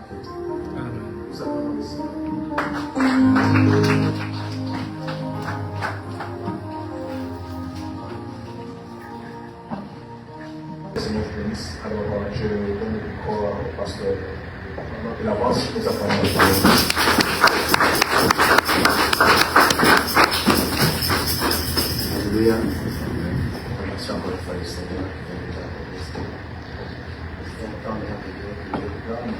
Nous avons ici. Seigneur, je bénisse. Alors, je donne le micro au pasteur. Il avance, nous attendons. Alléluia. Merci encore une fois le Seigneur qui vient nous accorder ce temps merveilleux que Dieu nous donne.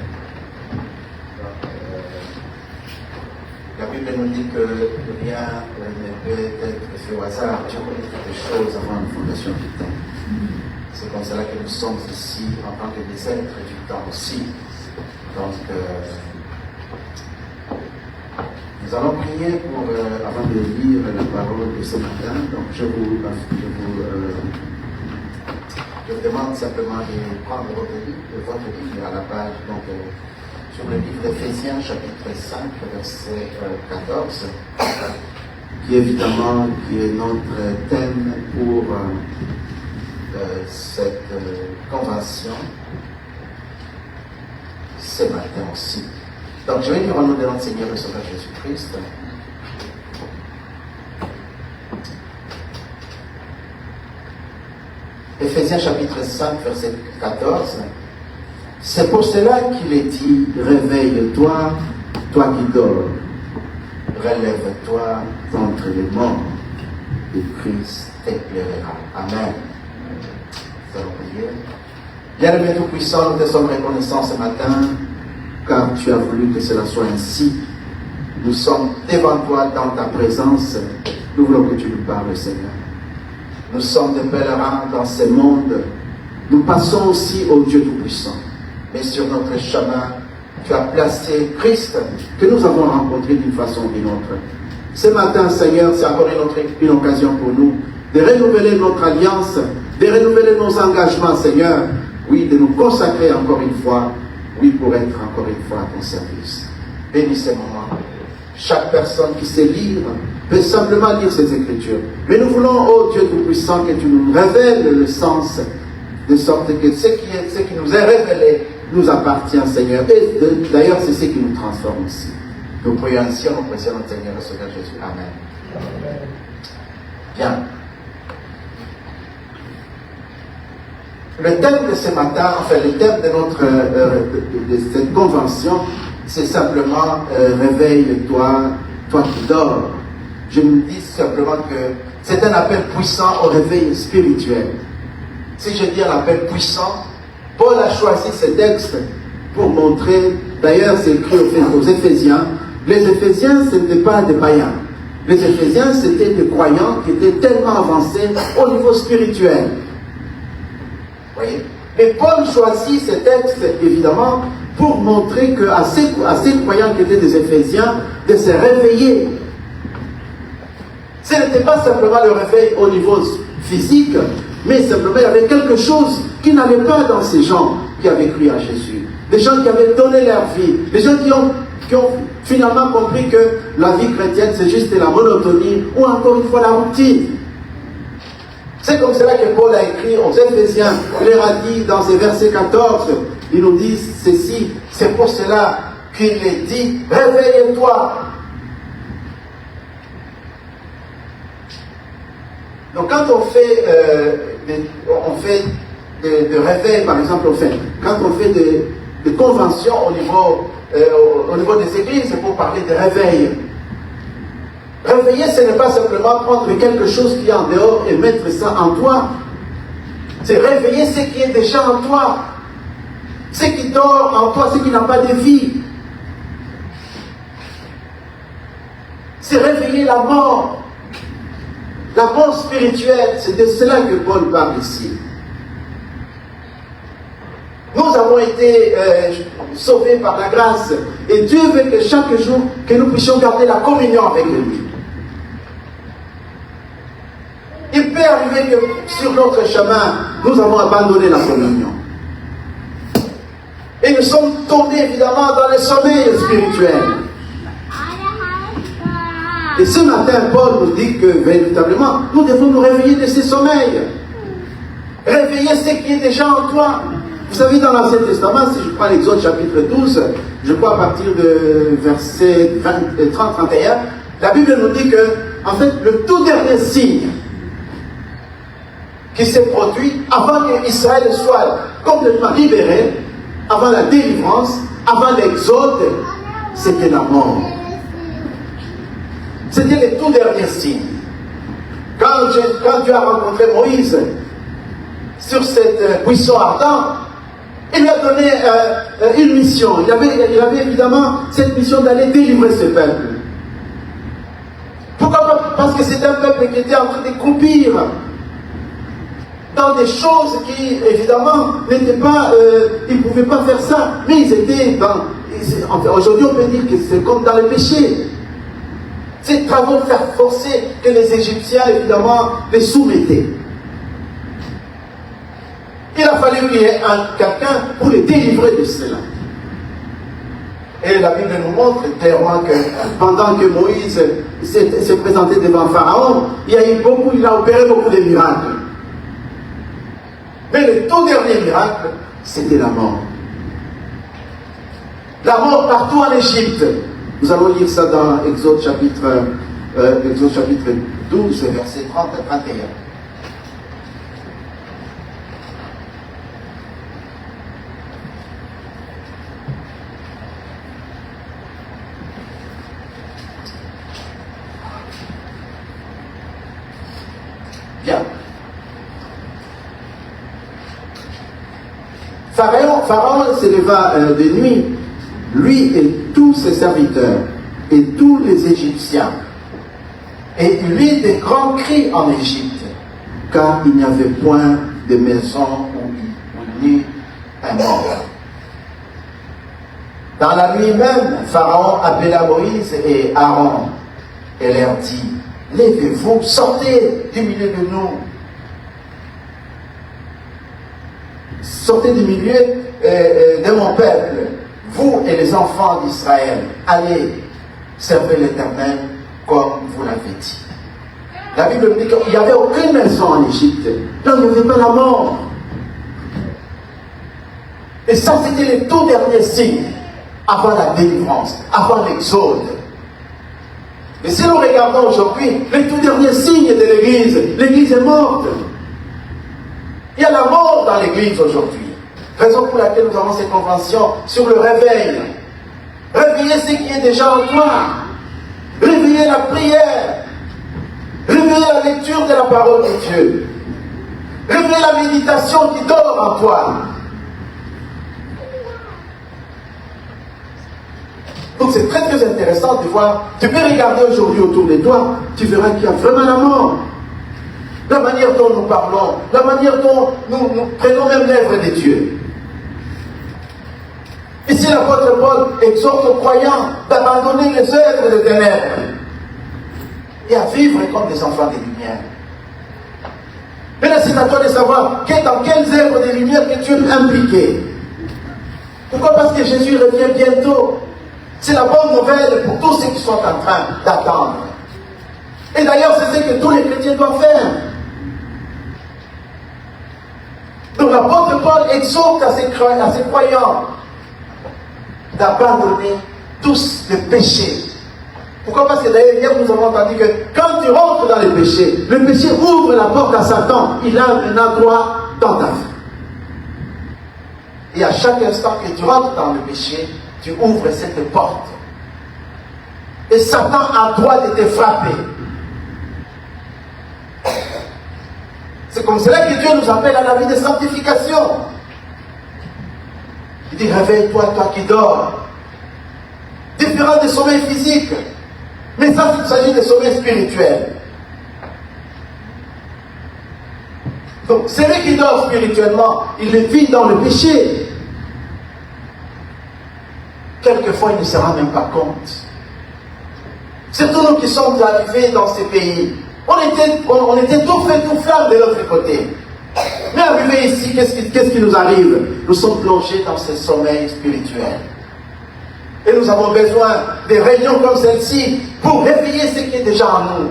La Bible nous dit que rien ne peut être fait au hasard. Dieu connaît toutes les choses avant la fondation du temps. C'est comme cela que nous sommes ici en tant que des êtres du temps aussi. Donc, nous allons prier pour, avant de lire la parole de ce matin. Donc, je vous demande simplement de prendre votre livre à la page, donc, sur le livre d'Éphésiens, chapitre 5, verset 14, qui évidemment est notre thème pour cette convention ce matin aussi. Donc, je vais lire au nom de notre Seigneur et Sauveur Jésus-Christ. Éphésiens chapitre 5, verset 14. C'est pour cela qu'il est dit, réveille-toi, toi qui dors. Relève-toi d'entre les morts, et Christ t'éclairera. Amen. Nous allons prier. Bien-aimé Tout-Puissant, nous te sommes reconnaissants ce matin, car tu as voulu que cela soit ainsi. Nous sommes devant toi dans ta présence. Nous voulons que tu nous parles, Seigneur. Nous sommes des pèlerins dans ce monde. Nous passons aussi au Dieu Tout-Puissant. Mais sur notre chemin, tu as placé Christ, que nous avons rencontré d'une façon ou d'une autre. Ce matin, Seigneur, c'est encore une occasion pour nous de renouveler notre alliance, de renouveler nos engagements, Seigneur. Oui, de nous consacrer encore une fois, oui, pour être encore une fois à ton service. Bénis ces moments. Chaque personne qui sait lire peut simplement lire ces Écritures. Mais nous voulons, ô Dieu Tout-Puissant, que tu nous révèles le sens, de sorte que ce qui nous est révélé nous appartient, Seigneur. Et d'ailleurs, c'est ce qui nous transforme aussi. Nous prions ainsi en notre précieux Seigneur et Sauveur Jésus. Amen. Bien. Le thème de ce matin, enfin le thème de notre de cette convention, c'est simplement réveille-toi, toi qui dors. Je me dis simplement que c'est un appel puissant au réveil spirituel. Si je dis un appel puissant, Paul a choisi ce texte pour montrer, d'ailleurs c'est écrit aux Éphésiens, les Éphésiens ce n'étaient pas des païens. Les Éphésiens c'était des croyants qui étaient tellement avancés au niveau spirituel. Voyez? Mais Paul choisit ce texte, évidemment, pour montrer qu'à ces croyants qui étaient des Éphésiens, de se réveiller. Ce n'était pas simplement le réveil au niveau physique, mais simplement il y avait quelque chose qui n'allait pas dans ces gens qui avaient cru à Jésus. Des gens qui avaient donné leur vie, des gens qui ont finalement compris que la vie chrétienne c'est juste la monotonie ou encore une fois la routine. C'est comme cela que Paul a écrit aux Éphésiens. Il leur a dit dans ces versets 14, il nous dit ceci, c'est pour cela qu'il est dit, réveille-toi. Donc quand on fait de réveil, par exemple, quand on fait des conventions au niveau des églises, c'est pour parler de réveil. Réveiller, ce n'est pas simplement prendre quelque chose qui est en dehors et mettre ça en toi. C'est réveiller ce qui est déjà en toi. Ce qui dort en toi, ce qui n'a pas de vie. C'est réveiller la mort. La mort spirituelle, c'est de cela que Paul parle ici. Nous avons été sauvés par la grâce. Et Dieu veut que chaque jour, que nous puissions garder la communion avec lui. Il peut arriver que sur notre chemin, nous avons abandonné la communion. Et nous sommes tombés évidemment dans le sommeil spirituel. Et ce matin, Paul nous dit que véritablement, nous devons nous réveiller de ce sommeil. Réveiller ce qui est déjà en toi. Vous savez, dans l'Ancien Testament, si je prends l'Exode chapitre 12, je crois à partir de verset 30-31, la Bible nous dit que, en fait, le tout dernier signe qui s'est produit avant qu'Israël soit complètement libéré, avant la délivrance, avant l'exode, c'était la mort. C'était les tout derniers signes. Quand Dieu a rencontré Moïse sur cette buisson ardent, il lui a donné une mission. Il avait évidemment cette mission d'aller délivrer ce peuple. Pourquoi pas? Parce que c'était un peuple qui était en train de croupir dans des choses qui, évidemment, n'étaient pas... ils ne pouvaient pas faire ça, mais ils étaient dans... Aujourd'hui, on peut dire que c'est comme dans le péché. Ces travaux forcés que les Égyptiens, évidemment, les soumettaient. Il a fallu qu'il y ait quelqu'un pour les délivrer de cela. Et la Bible nous montre clairement que pendant que Moïse s'est présenté devant Pharaon, il a opéré beaucoup de miracles. Mais le tout dernier miracle, c'était la mort. La mort partout en Égypte. Nous allons lire ça dans Exode chapitre 12, versets 30 à 31. Bien. Pharaon s'éleva de nuit, lui et tous ses serviteurs, et tous les Égyptiens. Et il eut des grands cris en Égypte, car il n'y avait point de maison où il n'y eut un mort. Dans la nuit même, Pharaon appela Moïse et Aaron, et leur dit, levez-vous, sortez du milieu de nous. Sortez du milieu de mon peuple, vous et les enfants d'Israël, allez servir l'Éternel comme vous l'avez dit. La Bible dit qu'il n'y avait aucune maison en Égypte, donc il n'y avait pas la mort. Et ça, c'était les tout derniers signes avant la délivrance, avant l'exode. Et si nous regardons aujourd'hui, les tout derniers signes de l'Église est morte. Il y a la mort dans l'Église aujourd'hui. Raison pour laquelle nous avons cette convention sur le réveil. Réveiller ce qui est déjà en toi. Réveiller la prière. Réveiller la lecture de la parole de Dieu. Réveiller la méditation qui dort en toi. Donc c'est très très intéressant de voir. Tu peux regarder aujourd'hui autour de toi, tu verras qu'il y a vraiment la mort. La manière dont nous parlons, la manière dont nous prenons même l'œuvre de Dieu. Ici, l'apôtre Paul exhorte aux croyants d'abandonner les œuvres de ténèbres et à vivre comme des enfants de lumière. Mais là, c'est à toi de savoir dans quelles œuvres de lumière que tu es impliqué. Pourquoi? Parce que Jésus revient bientôt. C'est la bonne nouvelle pour tous ceux qui sont en train d'attendre. Et d'ailleurs, c'est ce que tous les chrétiens doivent faire. Donc l'apôtre Paul exhorte à ses croyants d'abandonner tous les péchés. Pourquoi? Parce que d'ailleurs, hier nous avons entendu que quand tu rentres dans le péché ouvre la porte à Satan. Il a un endroit dans ta vie. Et à chaque instant que tu rentres dans le péché, tu ouvres cette porte. Et Satan a droit de te frapper. C'est comme cela que Dieu nous appelle à la vie de sanctification. Il dit, réveille-toi, toi qui dors. Différent des sommeils physiques. Mais ça, il s'agit de sommeil spirituel. Donc, celui qui dort spirituellement, il vit dans le péché. Quelquefois, il ne se rend même pas compte. Surtout nous qui sommes arrivés dans ces pays. On était tout feu, tout flamme de l'autre côté. Mais arrivés ici, qu'est-ce qui nous arrive? Nous sommes plongés dans ce sommeil spirituel. Et nous avons besoin de réunions comme celle-ci pour réveiller ce qui est déjà en nous.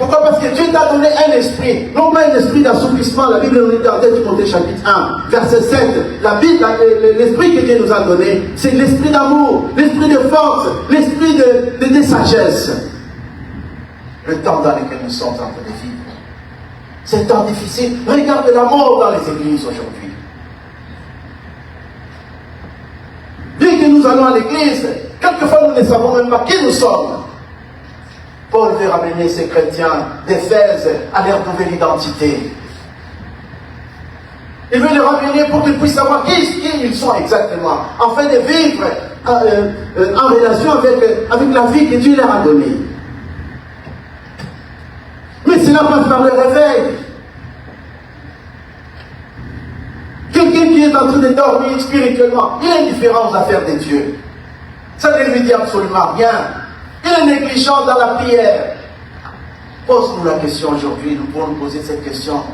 Pourquoi? Parce que Dieu t'a donné un esprit, non pas un esprit d'assoupissement. La Bible nous dit dans 2 Timothée chapitre 1, verset 7. L'esprit que Dieu nous a donné, c'est l'esprit d'amour, l'esprit de force, l'esprit de sagesse. Le temps dans lequel nous sommes en train de vivre, c'est un temps difficile. Regarde la mort dans les églises aujourd'hui. Dès que nous allons à l'église, quelquefois nous ne savons même pas qui nous sommes. Paul veut ramener ces chrétiens d'Éphèse à leur nouvelle identité. Il veut les ramener pour qu'ils puissent savoir qui ils sont exactement, afin de vivre en relation avec la vie que Dieu leur a donnée. Mais cela passe par le réveil. Quelqu'un qui est en train de dormir spirituellement, il a une différence à faire de Dieu. Ça ne lui dit absolument rien. Il est négligent dans la prière. Pose-nous la question aujourd'hui, nous pouvons nous poser cette question.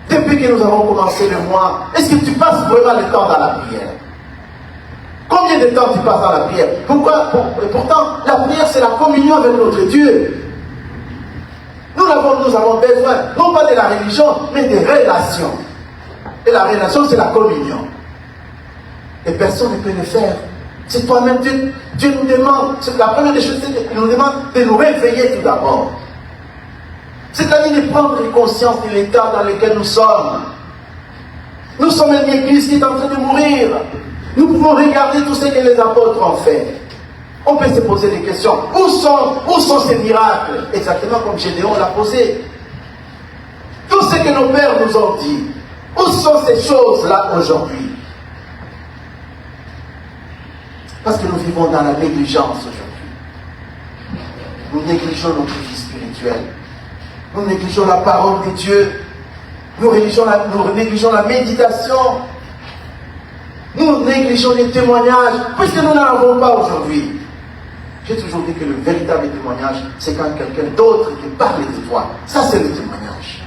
Depuis que nous avons commencé le mois, est-ce que tu passes vraiment le temps dans la prière? Combien de temps tu passes dans la prière? Pourquoi? Pourtant, la prière c'est la communion avec notre Dieu. Nous avons besoin, non pas de la religion, mais des relations. Et la relation c'est la communion. Et personne ne peut le faire. C'est toi-même, Dieu nous demande, la première des choses, c'est qu'il nous demande de nous réveiller tout d'abord. C'est-à-dire de prendre conscience de l'état dans lequel nous sommes. Nous sommes une église qui est en train de mourir. Nous pouvons regarder tout ce que les apôtres ont fait. On peut se poser des questions. Où sont ces miracles? Exactement comme Gédéon l'a posé. Tout ce que nos pères nous ont dit. Où sont ces choses-là aujourd'hui? Parce que nous vivons dans la négligence aujourd'hui. Nous négligeons notre vie spirituelle. Nous négligeons la parole de Dieu. Nous négligeons la méditation. Nous négligeons les témoignages. Puisque nous n'en avons pas aujourd'hui. J'ai toujours dit que le véritable témoignage, c'est quand quelqu'un d'autre qui parle de toi. Ça, c'est le témoignage.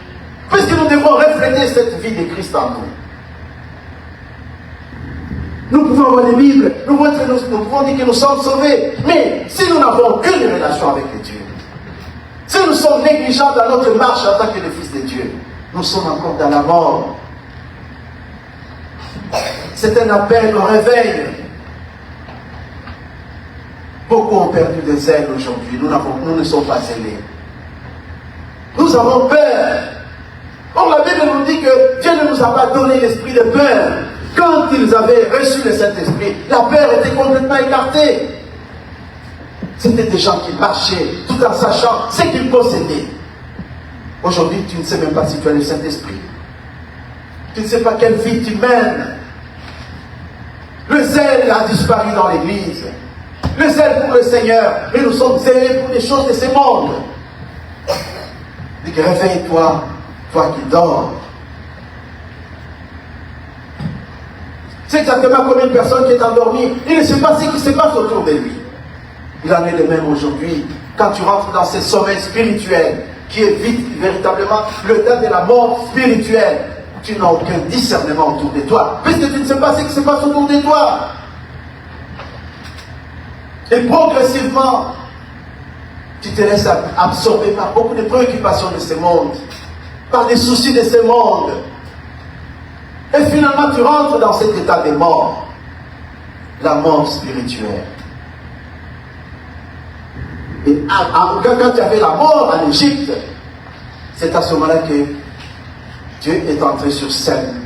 Puisque nous devons refléter cette vie de Christ en nous. Nous pouvons avoir des Bibles, nous pouvons dire que nous sommes sauvés. Mais si nous n'avons aucune relation avec Dieu, si nous sommes négligents dans notre marche en tant que les fils de Dieu, nous sommes encore dans la mort. C'est un appel au réveil. Beaucoup ont perdu des ailes aujourd'hui. Nous ne sommes pas zélés. Nous avons peur. Or, la Bible nous dit que Dieu ne nous a pas donné l'esprit de peur. Quand ils avaient reçu le Saint-Esprit, la peur était complètement écartée. C'était des gens qui marchaient tout en sachant ce qu'ils possédaient. Aujourd'hui, tu ne sais même pas si tu as le Saint-Esprit. Tu ne sais pas quelle vie tu mènes. Le zèle a disparu dans l'Église. Le zèle pour le Seigneur. Mais nous sommes zélés pour les choses de ce monde. Dis que réveille-toi, toi qui dors. C'est exactement comme une personne qui est endormie. Il ne sait pas ce qui se passe autour de lui. Il en est de même aujourd'hui. Quand tu rentres dans ces sommeils spirituels, qui est véritablement le temps de la mort spirituelle, tu n'as aucun discernement autour de toi, puisque tu ne sais pas ce qui se passe autour de toi. Et progressivement, tu te laisses absorber par beaucoup de préoccupations de ce monde, par des soucis de ce monde. Et finalement, tu rentres dans cet état de mort, la mort spirituelle. Et quand tu avais la mort en Égypte, c'est à ce moment-là que Dieu est entré sur scène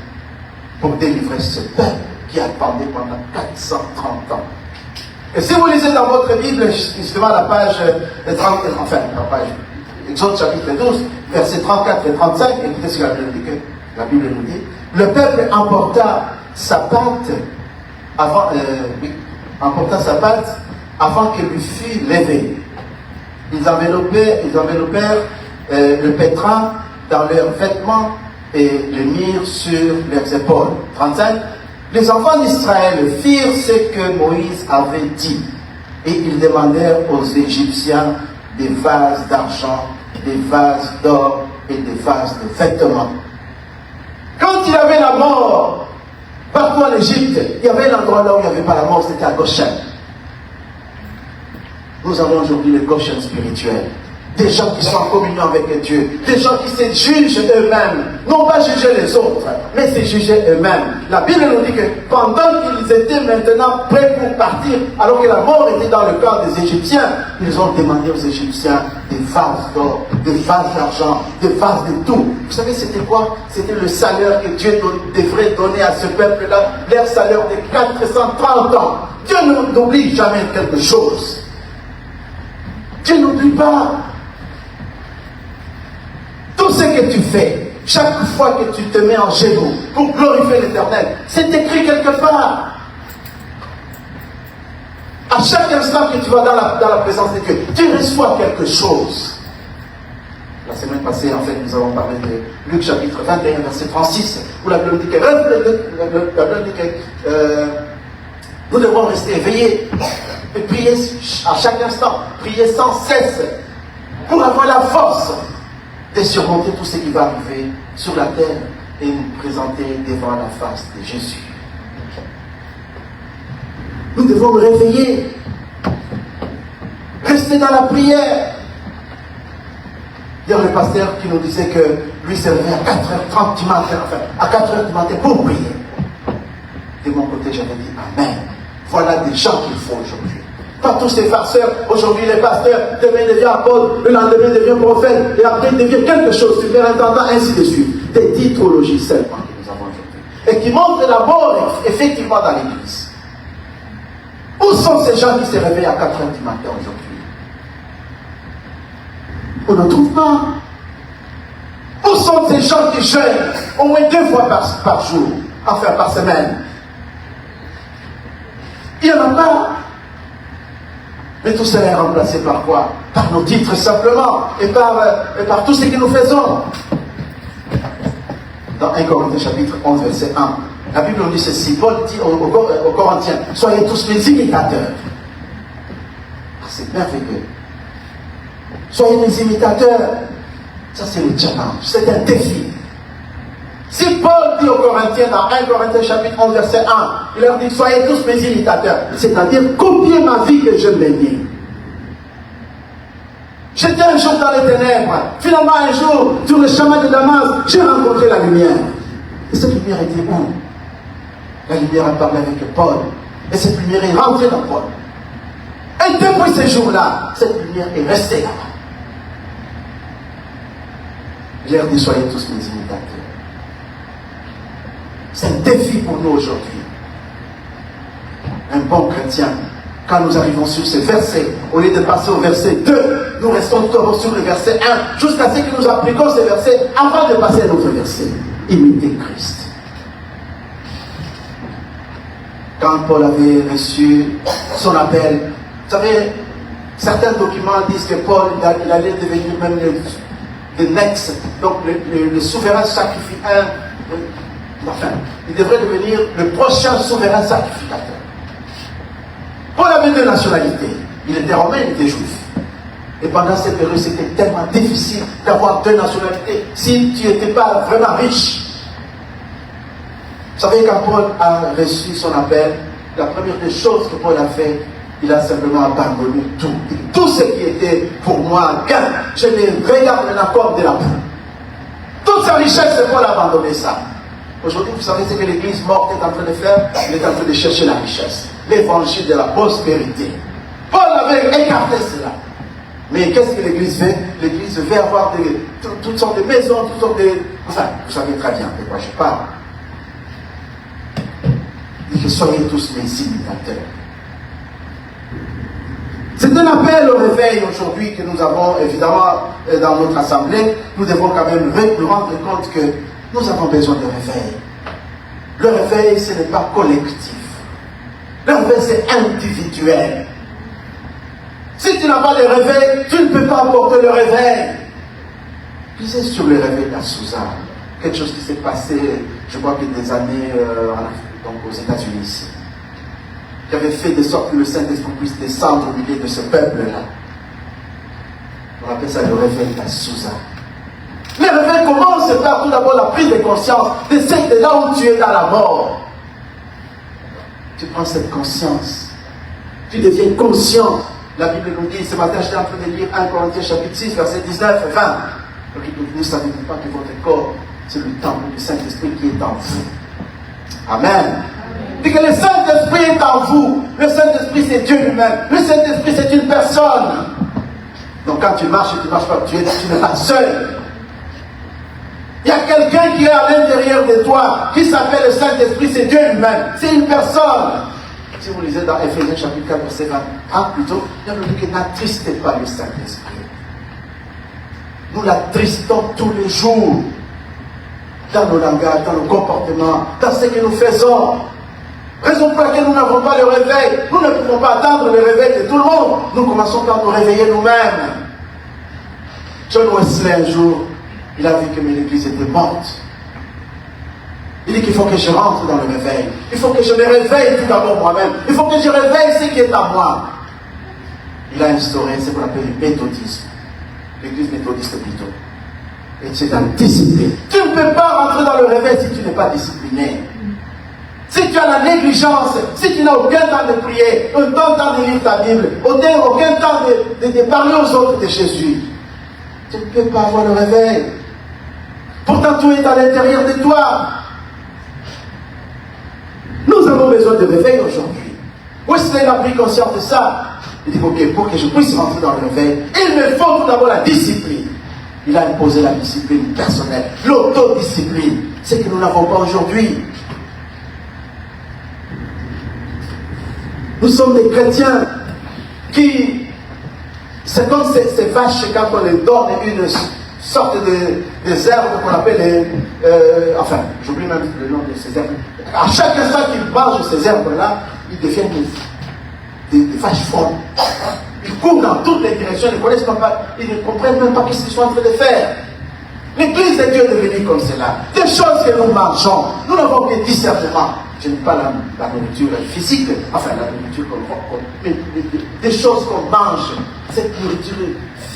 pour délivrer ce peuple qui attendait pendant 430 ans. Et si vous lisez dans votre Bible, justement la page 30, enfin la page Exode chapitre 12, versets 34 et 35, écoutez ce que la Bible nous dit. Le peuple emporta sa pâte avant que lui fût levée. Ils enveloppèrent le pétrin dans leurs vêtements et le mirent sur leurs épaules. 35. Les enfants d'Israël firent ce que Moïse avait dit. Et ils demandèrent aux Égyptiens des vases d'argent, des vases d'or et des vases de vêtements. Quand il y avait la mort, partout en Égypte, il y avait un endroit là où il n'y avait pas la mort, c'était à Goshen. Nous avons aujourd'hui le Goshen spirituel. Des gens qui sont en communion avec Dieu. Des gens qui se jugent eux-mêmes. Non pas juger les autres, mais se juger eux-mêmes. La Bible nous dit que pendant qu'ils étaient maintenant prêts pour partir, alors que la mort était dans le corps des Égyptiens, ils ont demandé aux Égyptiens des vases d'or, des vases d'argent, des vases de tout. Vous savez c'était quoi? C'était le salaire que Dieu devrait donner à ce peuple-là, leur salaire de 430 ans. Dieu n'oublie jamais quelque chose. Dieu n'oublie pas. Tout ce que tu fais, chaque fois que tu te mets en genoux pour glorifier l'Éternel, c'est écrit quelque part. À chaque instant que tu vas dans la présence de Dieu, tu reçois quelque chose. La semaine passée, en fait, nous avons parlé de Luc chapitre 21, verset 36, où la Bible dit que nous devons rester éveillés et prier à chaque instant, prier sans cesse pour avoir la force de surmonter tout ce qui va arriver sur la terre et nous présenter devant la face de Jésus. Nous devons nous réveiller, rester dans la prière. Il y a le pasteur qui nous disait que lui s'est réveillé à 4h30 du matin, enfin à 4h du matin pour prier. De mon côté, j'avais dit Amen. Voilà des gens qu'il faut aujourd'hui. Pas tous ces farceurs, aujourd'hui les pasteurs, demain devient apôtre, le lendemain devient prophète, et après il devient quelque chose, superintendant, ainsi de suite. Des titrologies seulement que nous avons aujourd'hui. Et qui montrent la mort effectivement dans l'église. Où sont ces gens qui se réveillent à 4h du matin aujourd'hui? On ne trouve pas. Où sont ces gens qui jeûnent au moins 2 fois par jour, enfin par semaine? Il n'y en a pas. Mais tout cela est remplacé par quoi? Par nos titres simplement, et par tout ce que nous faisons. Dans 1 Corinthiens chapitre 11, verset 1, la Bible nous dit ceci, Paul dit aux Corinthiens, soyez tous mes imitateurs. Ah, c'est merveilleux. Soyez mes imitateurs. Ça c'est le challenge, c'est un défi. Si Paul dit aux Corinthiens dans 1 Corinthiens chapitre 11 verset 1, il leur dit soyez tous mes imitateurs, c'est-à-dire copiez ma vie que je mène. J'étais un jour dans les ténèbres, finalement un jour sur le chemin de Damas, j'ai rencontré la lumière. Et cette lumière était où? La lumière a parlé avec Paul, et cette lumière est rentrée dans Paul. Et depuis ce jour-là, cette lumière est restée là. Il leur dit soyez tous mes imitateurs. C'est un défi pour nous aujourd'hui. Un bon chrétien, quand nous arrivons sur ce verset, au lieu de passer au verset 2, nous restons toujours sur le verset 1, jusqu'à ce que nous appliquions ce verset avant de passer à notre verset. Imiter Christ. Quand Paul avait reçu son appel, vous savez, certains documents disent que Paul il allait devenir même le next, donc le souverain sacrificateur. Enfin, il devrait devenir le prochain souverain sacrificateur. Paul avait 2 nationalités. Il était romain, il était juif. Et pendant cette période, c'était tellement difficile d'avoir 2 nationalités si tu n'étais pas vraiment riche. Vous savez, quand Paul a reçu son appel, la première des choses que Paul a fait, il a simplement abandonné tout. Et tout ce qui était pour moi gain, je les regarde maintenant comme de la boue. Toute sa richesse, Paul a abandonné ça. Aujourd'hui, vous savez ce que l'église morte est en train de faire? Il est en train de chercher la richesse. L'évangile de la prospérité. Paul avait écarté cela. Mais qu'est-ce que l'église fait? L'église veut avoir toutes sortes de maisons, toutes sortes de... Enfin, vous savez très bien de quoi je parle. Il dit que soyez tous mes imitateurs. C'est un appel au réveil aujourd'hui que nous avons évidemment dans notre assemblée. Nous devons quand même nous rendre compte que nous avons besoin de réveil. Le réveil, ce n'est pas collectif. Le réveil, c'est individuel. Si tu n'as pas de réveil, tu ne peux pas apporter le réveil. Lisez sur le réveil d'Azusa. Quelque chose qui s'est passé, je crois que des années donc aux États-Unis ici. Qui avait fait de sorte que le Saint-Esprit puisse descendre au milieu de ce peuple-là. On appelle ça le réveil d'Azusa. Le réveil commence par tout d'abord la prise de conscience de là où tu es dans la mort. Tu prends cette conscience. Tu deviens conscient La Bible nous dit, ce matin, j'étais en train de lire 1 Corinthiens chapitre 6, verset 19 et 20. Vous ne savez pas que votre corps, c'est le temple du Saint-Esprit qui est en vous. Amen. Dit que le Saint-Esprit est en vous. Le Saint-Esprit, c'est Dieu lui-même. Le Saint-Esprit, c'est une personne. Donc quand tu marches pas, tu n'es pas seul. Il y a quelqu'un qui est à l'intérieur de toi, qui s'appelle le Saint-Esprit, c'est Dieu lui-même. C'est une personne. Si vous lisez dans Éphésiens chapitre 4, verset 20, plutôt, il nous dit que n'attristez pas le Saint-Esprit. Nous l'attristons tous les jours. Dans nos langages, dans nos comportements, dans ce que nous faisons. Raison pour laquelle nous n'avons pas le réveil. Nous ne pouvons pas attendre le réveil de tout le monde. Nous commençons par nous réveiller nous-mêmes. John Wesley, un jour, il a vu que l'église était morte. Il dit qu'il faut que je rentre dans le réveil. Il faut que je me réveille tout d'abord moi-même. Il faut que je réveille ce qui est à moi. Il a instauré ce qu'on appelle le méthodisme. L'église méthodiste plutôt. Et c'est dans la discipline. Tu ne peux pas rentrer dans le réveil si tu n'es pas discipliné. Si tu as la négligence, si tu n'as aucun temps de prier, aucun temps de lire ta Bible, aucun temps de parler aux autres de Jésus, tu ne peux pas avoir le réveil. Pourtant, tout est à l'intérieur de toi. Nous avons besoin de réveil aujourd'hui. Wesley a pris conscience de ça. Il dit, ok, pour que je puisse rentrer dans le réveil, il me faut tout d'abord la discipline. Il a imposé la discipline personnelle, l'autodiscipline. C'est que nous n'avons pas aujourd'hui. Nous sommes des chrétiens qui, c'est comme ces vaches quand on les donne une sorte de herbes qu'on appelle enfin, j'oublie même le nom de ces herbes. À chaque instant qu'ils mangent ces herbes-là, ils deviennent des vaches folles. Ils courent dans toutes les directions, ils ne comprennent même pas ce qu'ils sont en train de faire. L'église de Dieu est devenue comme cela. Des choses que nous mangeons, nous n'avons que discernement. Je n'ai pas la nourriture physique, enfin la nourriture mais des choses qu'on mange, cette nourriture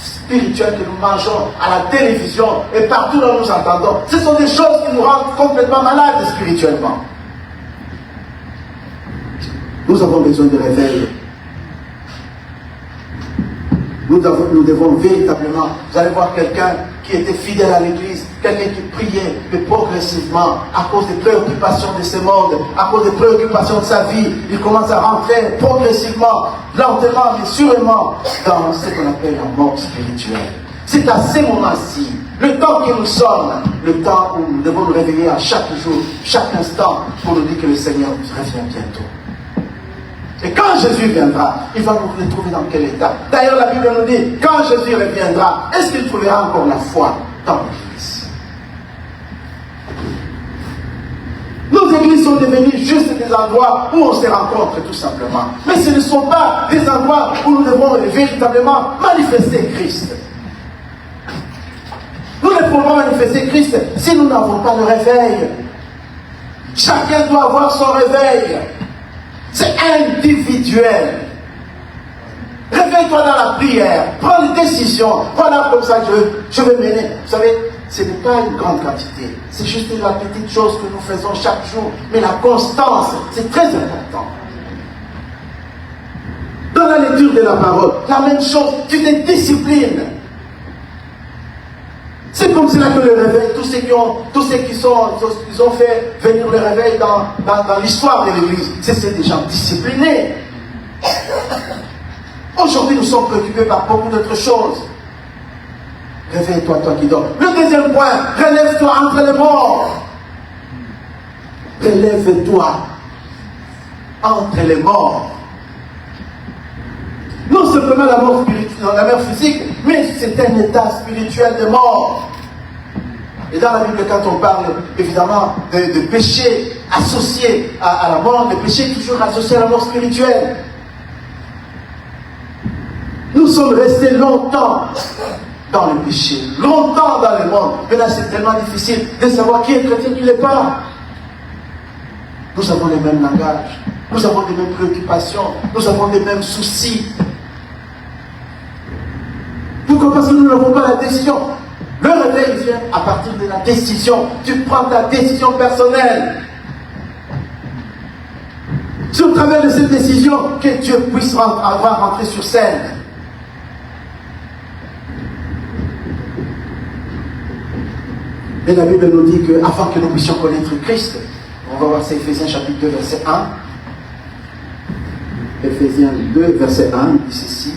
spirituelle que nous mangeons à la télévision et partout où nous entendons, ce sont des choses qui nous rendent complètement malades spirituellement. Nous avons besoin de réveil. Nous devons véritablement, vous allez voir quelqu'un qui était fidèle à l'église, quelqu'un qui priait, mais progressivement, à cause des préoccupations de ce monde, à cause des préoccupations de sa vie, il commence à rentrer progressivement, lentement, mais sûrement, dans ce qu'on appelle la mort spirituelle. C'est à ces moments-ci, le temps que nous sommes, le temps où nous devons nous réveiller à chaque jour, chaque instant, pour nous dire que le Seigneur revient bientôt. Et quand Jésus viendra, il va nous retrouver dans quel état? D'ailleurs, la Bible nous dit, quand Jésus reviendra, est-ce qu'il trouvera encore la foi dans l'église? Nos églises sont devenues juste des endroits où on se rencontre tout simplement. Mais ce ne sont pas des endroits où nous devons véritablement manifester Christ. Nous ne pouvons pas manifester Christ si nous n'avons pas le réveil. Chacun doit avoir son réveil. C'est individuel. Réveille-toi dans la prière. Prends des décisions. Voilà comme ça je vais mener. Vous savez, ce n'est pas une grande quantité. C'est juste la petite chose que nous faisons chaque jour. Mais la constance, c'est très important. Dans la lecture de la parole, la même chose, tu te disciplines. C'est comme cela que le réveil, tous ceux qui ont fait venir le réveil dans l'histoire de l'Église, c'est des gens disciplinés. Aujourd'hui, nous sommes préoccupés par beaucoup d'autres choses. Réveille-toi, toi qui dors. Le deuxième point, relève-toi entre les morts. Relève-toi entre les morts. Non simplement la mort spirituelle, la mort physique, mais c'est un état spirituel de mort. Et dans la Bible, quand on parle évidemment de péché associé à la mort, le péché est toujours associé à la mort spirituelle. Nous sommes restés longtemps dans le péché, longtemps dans le monde. Mais là, c'est tellement difficile de savoir qui est chrétien, qui ne l'est pas. Nous avons les mêmes langages, nous avons les mêmes préoccupations, nous avons les mêmes soucis. Pourquoi? Parce que nous n'avons pas la décision. Le réveil vient à partir de la décision. Tu prends ta décision personnelle. C'est au travers de cette décision que Dieu puisse avoir rentré sur scène. Et la Bible nous dit qu'avant que nous puissions connaître Christ, on va voir c'est Éphésiens chapitre 2, verset 1. Éphésiens 2, verset 1, il dit ceci.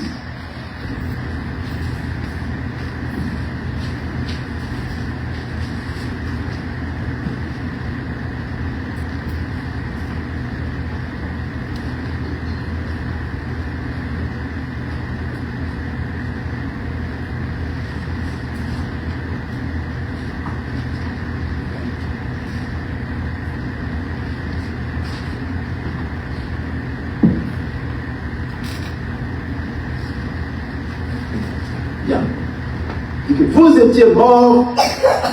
Vous étiez morts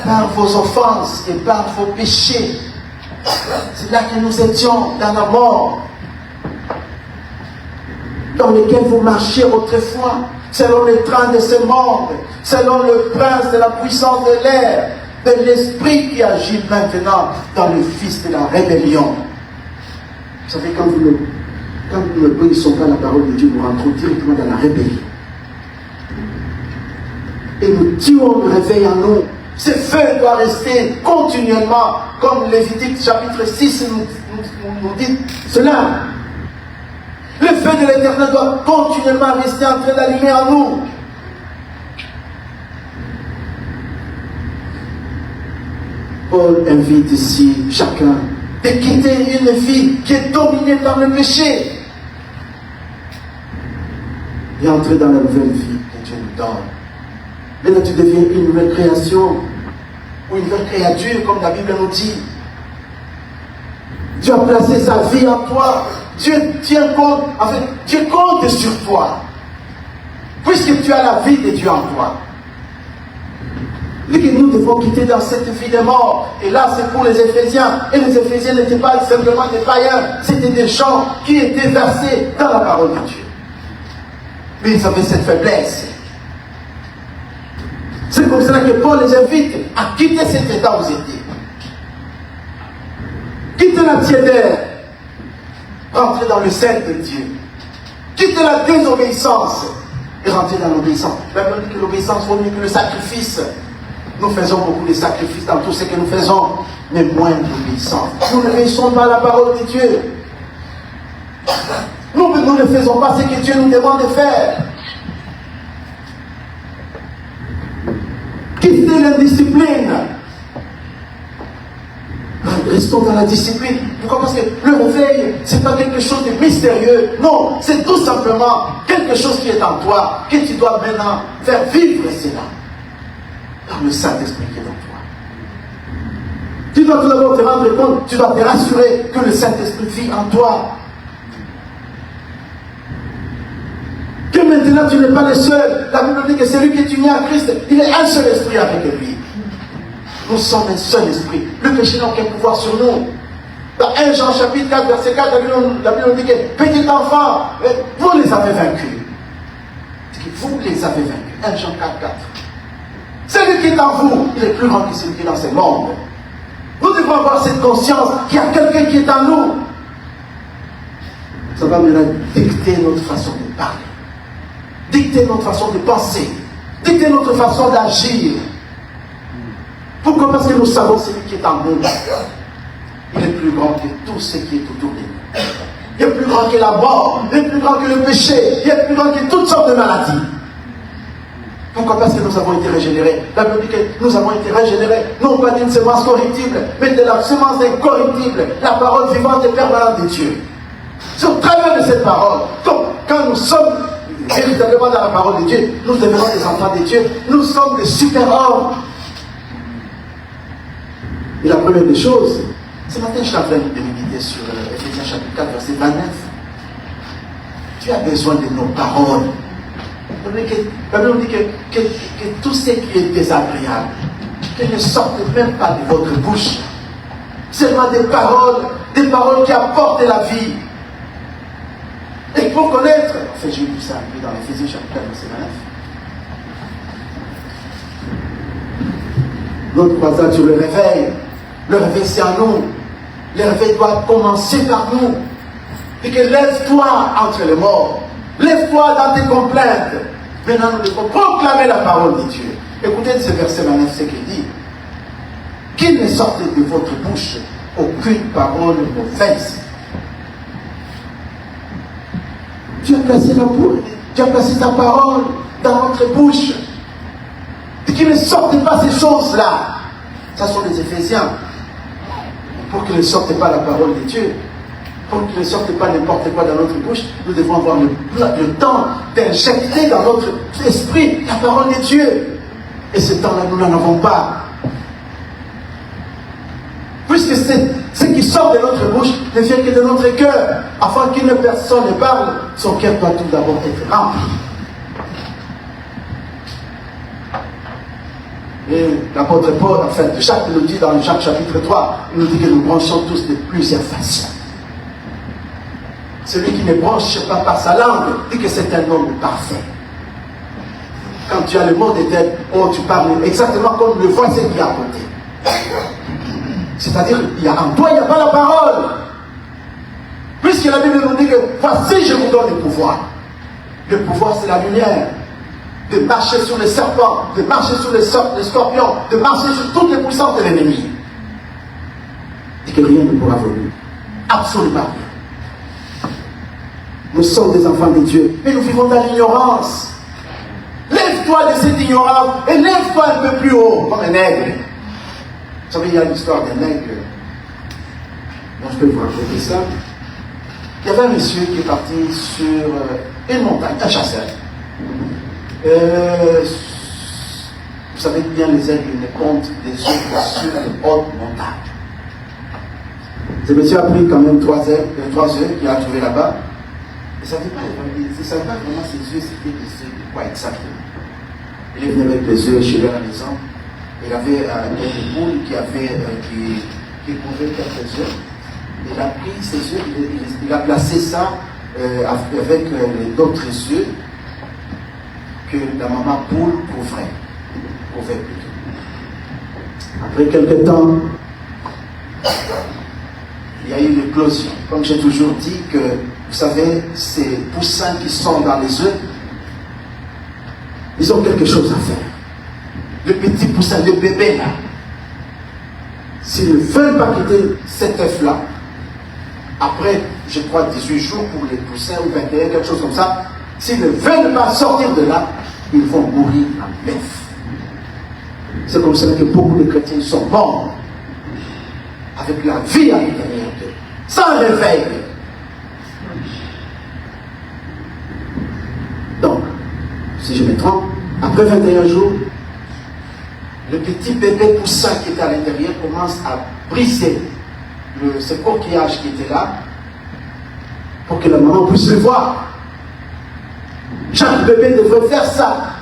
par vos offenses et par vos péchés. C'est là que nous étions dans la mort, dans lesquels vous marchiez autrefois, selon les trains de ce monde, selon le prince de la puissance de l'air, de l'esprit qui agit maintenant dans le fils de la rébellion. Vous savez, quand nous n'obéissons pas à la parole de Dieu, nous rentrons directement dans la rébellion. Et nous tuons le réveil en nous. Ce feu doit rester continuellement, comme Lévitique chapitre 6 nous dit cela. Le feu de l'Éternel doit continuellement rester en train d'allumer en nous. Paul invite ici chacun de quitter une vie qui est dominée par le péché et entrer dans la nouvelle vie que Dieu nous donne. Maintenant, tu deviens une nouvelle création ou une nouvelle créature, comme la Bible nous dit. Dieu a placé sa vie en toi. Dieu tient compte, en fait, Dieu compte sur toi. Puisque tu as la vie de Dieu en toi. Et que nous devons quitter dans cette vie de mort. Et là, c'est pour les Éphésiens. Et les Éphésiens n'étaient pas simplement des païens, c'était des gens qui étaient versés dans la parole de Dieu. Mais ils avaient cette faiblesse. C'est comme cela que Paul les invite à quitter cet état où vous étiez. Quittez la tiédeur. Rentrez dans le sel de Dieu. Quittez la désobéissance et rentrez dans l'obéissance. La Bible dit que l'obéissance vaut mieux que le sacrifice. Nous faisons beaucoup de sacrifices dans tout ce que nous faisons, mais moins d'obéissance. Nous n'obéissons pas à la parole de Dieu. Nous ne faisons pas ce que Dieu nous demande de faire. Quittez l'indiscipline. Restons dans la discipline. Pourquoi? Parce que le réveil, ce n'est pas quelque chose de mystérieux. Non, c'est tout simplement quelque chose qui est en toi, que tu dois maintenant faire vivre cela. Dans le Saint-Esprit qui est en toi. Tu dois tout d'abord te rendre compte, tu dois te rassurer que le Saint-Esprit vit en toi. Que maintenant tu n'es pas le seul. La Bible dit que celui qui est uni à Christ, il est un seul esprit avec lui. Nous sommes un seul esprit. Le péché n'a aucun pouvoir sur nous. Dans 1 Jean chapitre 4, verset 4, la Bible dit que petit enfant, vous les avez vaincus. Vous les avez vaincus. 1 Jean 4, 4. Celui qui est en vous, il est plus grand que celui qui est dans ce monde. Nous devons avoir cette conscience qu'il y a quelqu'un qui est en nous. Ça va maintenant dicter notre façon de parler. Dicter notre façon de penser, dicter notre façon d'agir. Pourquoi? Parce que nous savons celui qui est en nous. Il est plus grand que tout ce qui est autour de nous. Il est plus grand que la mort, il est plus grand que le péché, il est plus grand que toutes sortes de maladies. Pourquoi? Parce que nous avons été régénérés. La Bible dit que nous avons été régénérés, non pas d'une semence corruptible, mais de la semence incorruptible, la parole vivante et permanente de Dieu. C'est au travers de cette parole, quand nous sommes véritablement dans la parole de Dieu, nous devenons des enfants de Dieu, nous sommes des super-hommes. Et la première des choses, ce matin je suis en train de méditer sur Éphésiens chapitre 4, verset 29. Tu as besoin de nos paroles. La Bible dit que tout ce qui est désagréable, que ne sorte même pas de votre bouche. Seulement des paroles qui apportent la vie. Et pour connaître, enfin j'ai vu ça dans Éphésiens chapitre 4, verset 29. Notre croisade sur le réveil. Le réveil c'est en nous. Le réveil doit commencer par nous. dit que lève-toi entre les morts. Lève-toi dans tes complaintes. Maintenant, nous devons proclamer la parole de Dieu. Écoutez ce verset 29, ce qu'il dit. Qu'il ne sorte de votre bouche aucune parole mauvaise. Tu as placé tu as placé ta parole dans notre bouche. Et qu'il ne sorte pas ces choses-là. Ça sont les Éphésiens. Pour qu'il ne sorte pas la parole de Dieu, pour qu'il ne sorte pas n'importe quoi dans notre bouche, nous devons avoir le temps d'injecter dans notre esprit la parole de Dieu. Et ce temps-là, nous n'en avons pas. Puisque ce qui sort de notre bouche ne vient que de notre cœur. Afin qu'une personne ne parle, son cœur doit tout d'abord être rempli. Et l'apôtre Paul, enfin, Jacques nous dit dans Jacques chapitre 3, il nous dit que nous branchons tous de plusieurs façons. Celui qui ne branche pas par sa langue dit que c'est un homme parfait. Quand tu as le mot de tête, oh, tu parles exactement comme le voisin qui est à côté. C'est-à-dire, en toi, il n'y a pas la parole. Puisque la Bible nous dit que voici, je vous donne le pouvoir. Le pouvoir, c'est la lumière. De marcher sur les serpents, de marcher sur les scorpions, de marcher sur toutes les puissances de l'ennemi. Et que rien ne pourra venir. Absolument rien. Nous sommes des enfants de Dieu, mais nous vivons dans l'ignorance. Lève-toi de cette ignorance et lève-toi un peu plus haut, comme un aigle. Vous savez, il y a l'histoire d'un aigle. Je peux vous raconter ça. Il y avait un monsieur qui est parti sur une montagne, un chasseur. Vous savez bien, les aigles ne comptent des œufs sur une haute montagne. Ce monsieur a pris quand même 3 œufs qu'il a trouvé là-bas. Il ne savait pas vraiment ces œufs, c'était des œufs de quoi exactement. Il est venu avec les œufs chez lui à la maison. Il avait une poule qui pouvait faire des œufs. Il a pris ces œufs, il a placé ça avec d'autres œufs que la maman poule couvrait plutôt. Après quelques temps, il y a eu l'éclosion. Comme j'ai toujours dit que, vous savez, ces poussins qui sont dans les œufs, ils ont quelque chose à faire. Le petit poussin, le bébé là, s'ils ne veulent pas quitter cet œuf-là, après, je crois, 18 jours pour les poussins ou 21, quelque chose comme ça, s'ils ne veulent pas sortir de là, ils vont mourir en l'œuf. C'est comme ça que beaucoup de chrétiens sont morts avec la vie à l'intérieur d'eux, sans réveil. Donc, si je me trompe, après 21 jours, le petit bébé poussin qui était à l'intérieur commence à briser ce coquillage qui était là pour que la maman puisse le voir. Chaque bébé devrait faire ça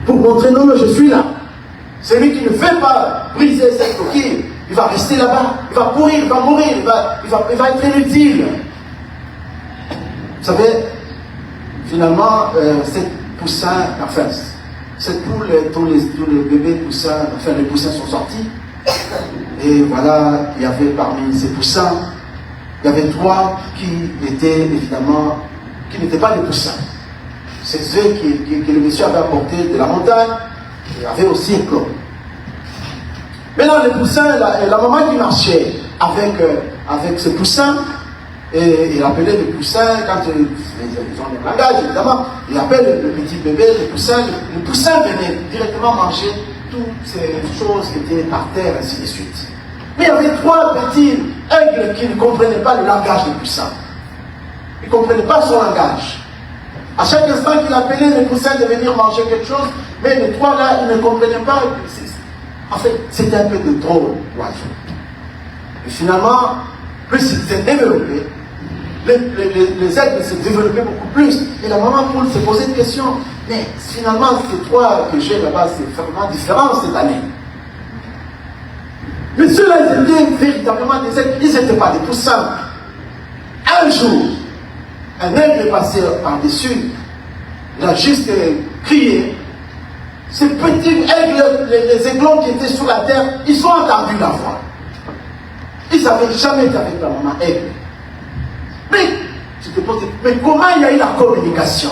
pour montrer non, je suis là. Celui qui ne veut pas briser cette coquille, il va rester là-bas, il va pourrir, il va mourir, il va être inutile. Vous savez, finalement, cette poussin, enfin, cette poule, tous les bébés poussins, enfin les poussins sont sortis. Et voilà, il y avait parmi ces poussins, il y avait 3 qui étaient évidemment, qui n'étaient pas des poussins. Ces œufs que le monsieur avait apportés de la montagne, il avait aussi éclos. Maintenant, les poussins, la maman qui marchait avec ce poussin, et il appelait le poussin, quand ils ont le langage évidemment, il appelle le petit bébé, le poussin venait directement manger toutes ces choses qui étaient par terre, ainsi de suite. Mais il y avait 3 petits aigles qui ne comprenaient pas le langage du poussin. Ils ne comprenaient pas son langage. À chaque instant qu'il appelait le poussin de venir manger quelque chose, mais les 3 là, ils ne comprenaient pas. En fait, c'était un peu de drôle, l'oiseau. Et finalement, plus il s'est développé, les aigles s'est développé beaucoup plus. Et la maman poule s'est posé une question. Mais finalement, ces 3 que j'ai là-bas, c'est vraiment différent cette année. Mais ceux-là, ils étaient véritablement des aigles. Ils n'étaient pas des poussins. Un jour, un aigle est passé par-dessus. Il a juste crié. Ces petits aigles, les aiglons qui étaient sur la terre, ils ont entendu la voix. Ils n'avaient jamais été avec la maman Aigle. Mais, tu te poses, mais comment il y a eu la communication?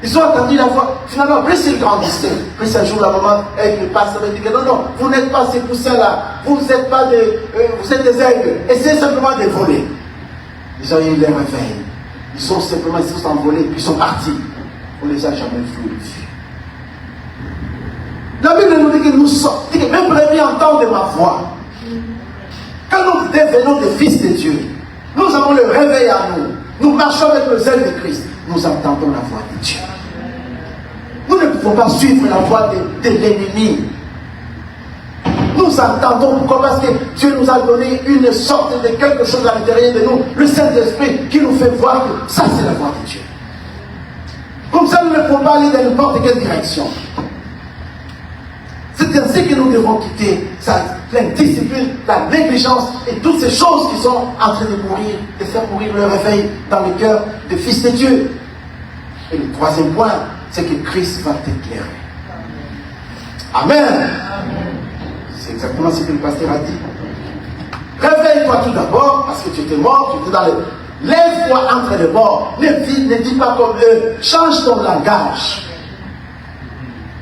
Ils ont entendu la voix. Finalement, plus ils grandissaient, plus un jour la maman Aigle passe et dit non, non, vous n'êtes pas ces poussins-là, vous êtes pas des, vous êtes des aigles, essayez simplement de voler. Ils ont eu les réveils. Ils sont simplement, ils sont envolés, puis ils sont partis. On ne les a jamais vus. La Bible nous dit que nous sommes, dit que même brebis entendent ma voix. Quand nous devenons des fils de Dieu, nous avons le réveil à nous. Nous marchons avec le zèle de Christ. Nous entendons la voix de Dieu. Nous ne pouvons pas suivre la voix de l'ennemi. Nous entendons pourquoi? Parce que Dieu nous a donné une sorte de quelque chose à l'intérieur de nous, le Saint-Esprit, qui nous fait voir que ça c'est la voix de Dieu. Comme ça, nous ne pouvons pas aller dans n'importe quelle direction. C'est ainsi que nous devons quitter l'indiscipline, la négligence et toutes ces choses qui sont en train de mourir, de faire mourir le réveil dans le cœur des fils de Dieu. Et le troisième point, c'est que Christ va t'éclairer. Amen. C'est exactement ce que le pasteur a dit. Réveille-toi tout d'abord, parce que tu étais mort, tu étais dans le... Lève-toi entre les morts. Ne dis pas comme eux. Change ton langage.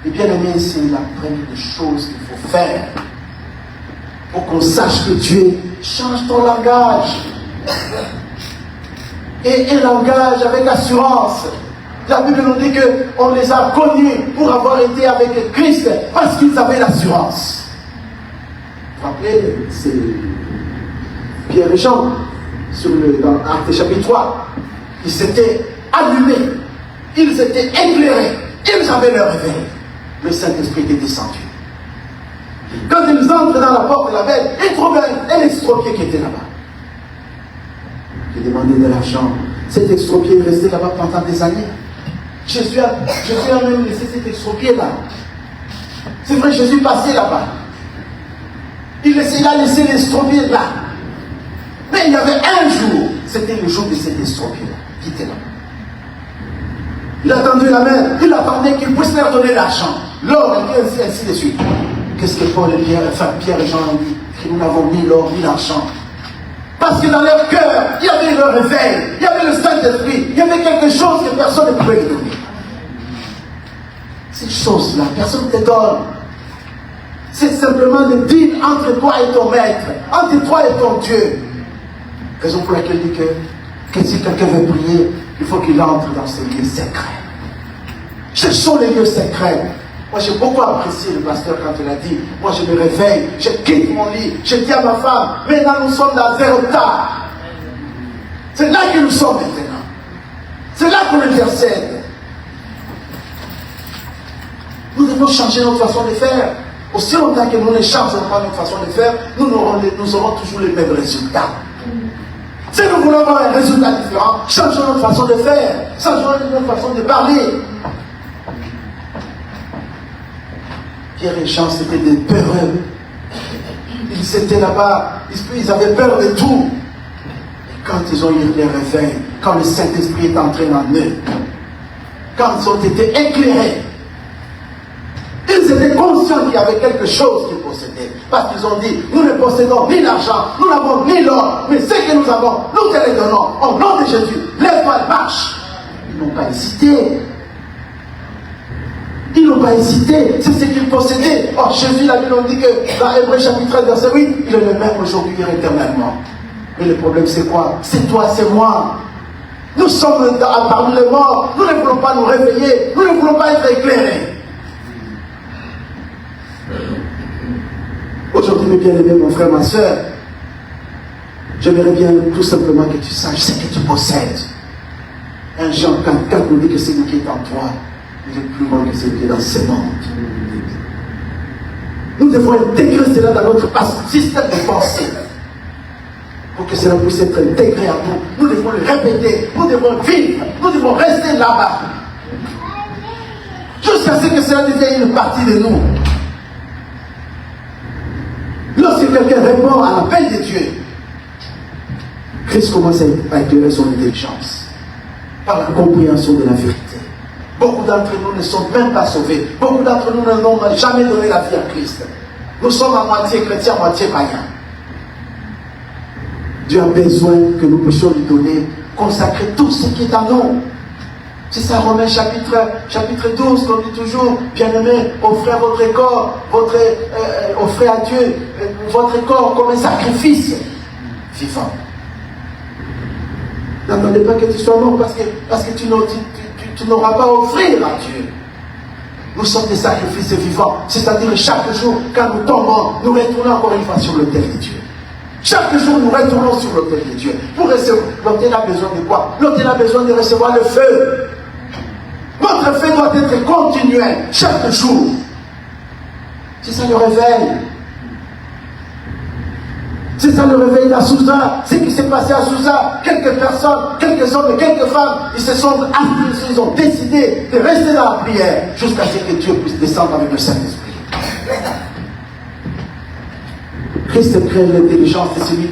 Et bien aimé, c'est la première des choses qu'il faut faire pour qu'on sache que Dieu change ton langage. Et un langage avec assurance. La Bible nous dit qu'on les a connus pour avoir été avec Christ parce qu'ils avaient l'assurance. Vous vous rappelez, c'est Pierre et Jean dans Actes chapitre 3. Ils s'étaient allumés, ils étaient éclairés, ils avaient leur réveil. Le Saint-Esprit était descendu. Quand ils entrent dans la porte de la belle, ils trouvent un estropié qui était là-bas. J'ai demandé de l'argent. Cet estropié est resté là-bas pendant des années. Jésus a même laissé cet estropié là. C'est vrai, Jésus passait là-bas. Il a laissé l'estropié là. Mais il y avait un jour, c'était le jour de cet estropié là, qui était là. Il a tendu la main, il attendait qu'il puisse leur donner l'argent. L'or, et ainsi de suite. Qu'est-ce que Paul et Pierre et Jean ont dit? Nous n'avons ni l'or ni l'argent. Parce que dans leur cœur, il y avait le réveil, il y avait le Saint-Esprit, il y avait quelque chose que personne ne pouvait lui donner. Ces choses-là, personne ne te donne. C'est simplement le deal entre toi et ton maître, entre toi et ton Dieu. Raison pour laquelle il dit que si quelqu'un veut prier, il faut qu'il entre dans ce lieu secret. Cherchons les lieux secrets. Moi, j'ai beaucoup apprécié le pasteur quand il a dit, moi je me réveille, je quitte mon lit, je dis à ma femme, maintenant nous sommes dans zéro tard. C'est là que nous sommes maintenant. C'est là qu'on intercède. Nous devons changer notre façon de faire. Aussi longtemps que nous ne changeons pas notre façon de faire, nous aurons toujours les mêmes résultats. Si nous voulons avoir un résultat différent, changeons notre façon de faire, changeons notre façon de parler. Pierre et Jean, c'était des peureux. Ils étaient là-bas, ils avaient peur de tout. Et quand ils ont eu les réveils, quand le Saint-Esprit est entré en eux, quand ils ont été éclairés, ils étaient conscients qu'il y avait quelque chose qu'ils possédaient. Parce qu'ils ont dit, nous ne possédons ni l'argent, nous n'avons ni l'or, mais ce que nous avons, nous te les donnons. Au nom de Jésus, lève-toi et marche. Ils n'ont pas hésité. Ils n'ont pas hésité, c'est ce qu'ils possédaient. Or, Jésus, la Bible dit que dans Hébreux chapitre 13, verset 8, il est le même aujourd'hui et éternellement. Mais le problème, c'est quoi? C'est toi, c'est moi. Nous sommes parmi les morts, nous ne voulons pas nous réveiller, nous ne voulons pas être éclairés. Aujourd'hui, mes bien-aimés, mon frère, ma soeur, j'aimerais bien tout simplement que tu saches ce que tu possèdes. 1 Jean 4 nous dit que celui qui est en toi, il est plus grand que celui qui est dans ce monde. Nous devons intégrer cela dans notre système de pensée. Pour que cela puisse être intégré à nous. Nous devons le répéter, nous devons vivre, nous devons rester là-bas. Jusqu'à ce que cela devienne une partie de nous. Lorsque quelqu'un répond à l'appel de Dieu, Christ commence à éclairer son intelligence par la compréhension de la vérité. Beaucoup d'entre nous ne sont même pas sauvés. Beaucoup d'entre nous n'ont jamais donné la vie à Christ. Nous sommes à moitié chrétiens, à moitié païens. Dieu a besoin que nous puissions lui donner, consacrer tout ce qui est en nous. C'est ça, Romains chapitre 12, qu'on dit toujours, bien-aimés, offrez votre corps, offrez à Dieu votre corps comme un sacrifice vivant. N'attendez pas que tu sois mort parce que tu n'auras pas à offrir à Dieu. Nous sommes des sacrifices vivants, c'est-à-dire chaque jour, quand nous tombons, nous retournons encore une fois sur l'autel de Dieu. Chaque jour, nous retournons sur l'autel de Dieu. Pour recevoir, l'autel a besoin de quoi? L'autel a besoin de recevoir le feu. Notre feu doit être continuel, chaque jour. C'est ça le réveil. C'est ça le réveil d'Azusa. Ce qui s'est passé à Azusa, quelques personnes, quelques hommes et quelques femmes, ils se sont assisés, ils ont décidé de rester dans la prière jusqu'à ce que Dieu puisse descendre avec le Saint-Esprit. Christ crée l'intelligence de celui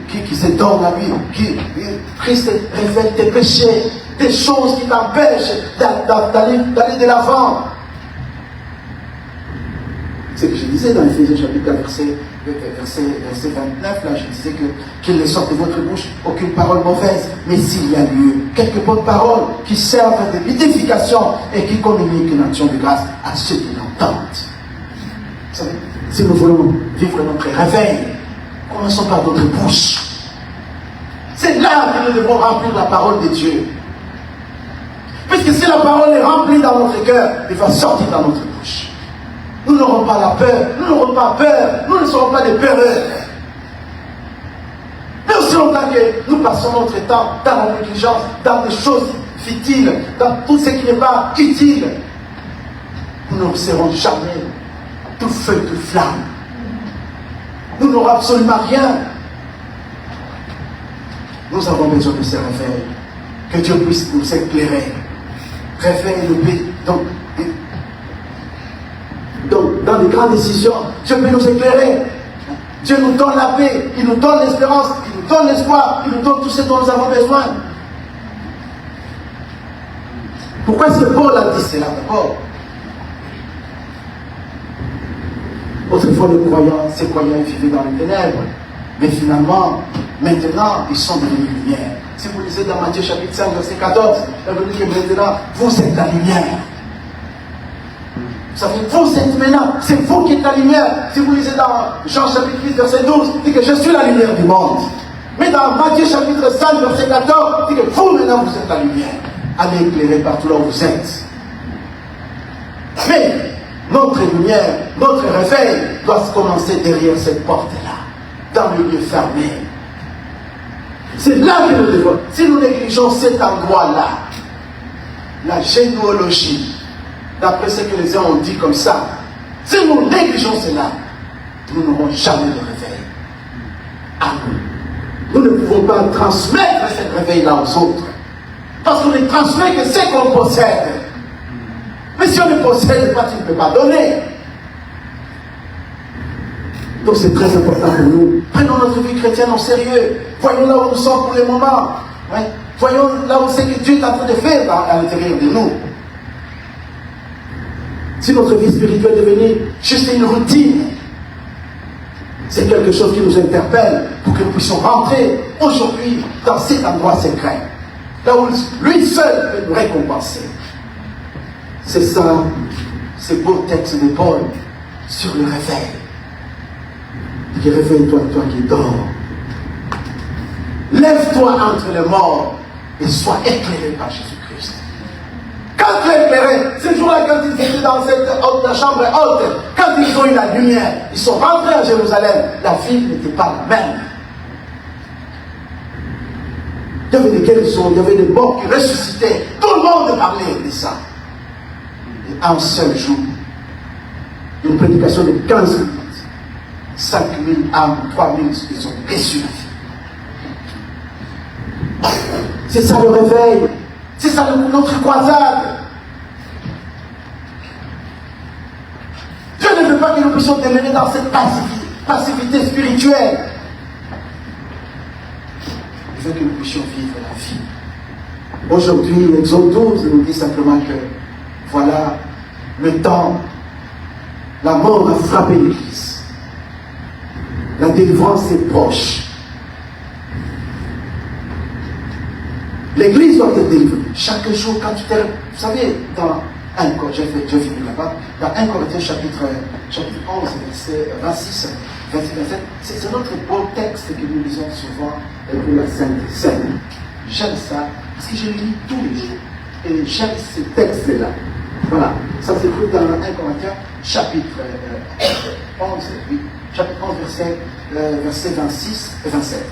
qui se donne la vie. Christ révèle tes péchés, des choses qui t'empêchent d'aller de l'avant. C'est ce que je disais dans Éphésiens chapitre 4, verset 29, là, je disais qu'il ne sorte de votre bouche aucune parole mauvaise, mais s'il y a lieu, quelques bonnes paroles qui servent de l'édification et qui communiquent une action de grâce à ceux qui l'entendent. Vous savez, si nous voulons vivre notre réveil, commençons par notre bouche. C'est là que nous devons remplir la parole de Dieu. Puisque si la parole est remplie dans notre cœur, elle va sortir dans notre bouche. Nous n'aurons pas la peur, nous n'aurons pas peur, nous ne serons pas des peureux. Mais aussi longtemps que nous passons notre temps dans la négligence, dans des choses futiles, dans tout ce qui n'est pas utile, nous ne serons jamais tout feu, tout flamme. Nous n'aurons absolument rien. Nous avons besoin de ce réveil. Que Dieu puisse nous éclairer. Réveil le pays. Donc, dans les grandes décisions, Dieu peut nous éclairer. Dieu nous donne la paix, il nous donne l'espérance, il nous donne l'espoir, il nous donne tout ce dont nous avons besoin. Pourquoi est-ce que Paul a dit cela d'abord? Autrefois, ces croyants vivaient dans les ténèbres. Mais finalement, maintenant, ils sont devenus lumière. Si vous lisez dans Matthieu chapitre 5, verset 14, il vous dit que maintenant, vous êtes la lumière. Vous savez, vous êtes maintenant, c'est vous qui êtes la lumière. Si vous lisez dans Jean chapitre 8, verset 12, il dit que je suis la lumière du monde. Mais dans Matthieu chapitre 5, verset 14, il dit que vous maintenant, vous êtes la lumière. Allez éclairer partout là où vous êtes. Mais notre lumière, notre réveil doit commencer derrière cette porte-là, dans le lieu fermé. C'est là que nous devons. Si nous négligeons cet endroit-là, la généalogie, d'après ce que les uns ont dit comme ça, si nous négligeons cela, nous n'aurons jamais de réveil. Amen. Nous ne pouvons pas transmettre ce réveil-là aux autres. Parce qu'on ne transmet que ce qu'on possède. Mais si on ne possède pas, tu ne peux pas donner. Donc c'est très important pour nous. Prenons notre vie chrétienne au sérieux. Voyons là où nous sommes pour le moment. Ouais. Voyons là où c'est que Dieu est en train de faire à l'intérieur de nous. Si notre vie spirituelle est devenue juste une routine, c'est quelque chose qui nous interpelle pour que nous puissions rentrer aujourd'hui dans cet endroit secret. Là où lui seul peut nous récompenser. C'est ça, ce beau texte de Paul sur le réveil. Il dit, réveille-toi, toi qui dors. Lève-toi entre les morts et sois éclairé par Jésus-Christ. Quand tu es éclairé, ce jour-là, quand ils étaient dans la chambre haute, quand ils ont eu la lumière, ils sont rentrés à Jérusalem, la ville n'était pas la même. Il y avait des guérisons, il y avait des morts qui ressuscitaient. Tout le monde parlait de ça. Et un seul jour, une prédication de 15 minutes, 5000 âmes, 3000, ils ont reçu la vie. C'est ça le réveil. C'est ça notre croisade. Dieu ne veut pas que nous puissions demeurer dans cette passivité spirituelle. Il veut que nous puissions vivre la vie. Aujourd'hui, l'Exode 12 nous dit simplement que voilà, le temps, la mort a frappé l'Église. La délivrance est proche. L'église doit être délivrée. Chaque jour, quand tu t'es... Vous savez, dans 1 Corinthiens, j'ai fini là-bas, dans 1 Corinthiens chapitre 11, verset 26, 27, c'est notre beau texte que nous lisons souvent pour la Sainte Seine. J'aime ça, parce que je le lis tous les jours. Et j'aime ce texte-là. Voilà, ça se trouve dans 1 Corinthiens chapitre 11, oui, chapitre 11, verset 26 et 27.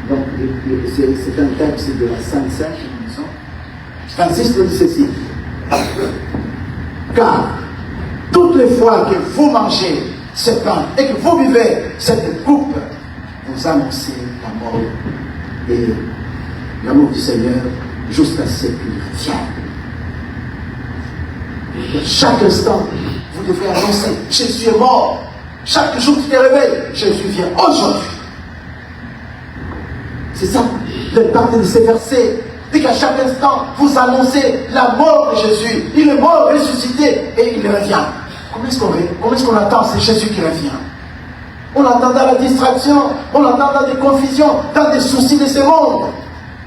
Donc, c'est un texte de la Sainte Seine que nous lisons. 26 nous dit ceci. Car, toutes les fois que vous mangez ce pain et que vous buvez cette coupe, vous annoncez la mort et l'amour du Seigneur jusqu'à ce qu'il revienne. Chaque instant, vous devez annoncer, Jésus est mort. Chaque jour que tu te réveilles, Jésus vient aujourd'hui. C'est ça, l'impact de ces versets. Dès qu'à chaque instant, vous annoncez la mort de Jésus. Il est mort, ressuscité, et il revient. Comment est-ce qu'on attend? C'est Jésus qui revient. On l'attend dans la distraction, on l'attend dans des confusions, dans des soucis de ce monde.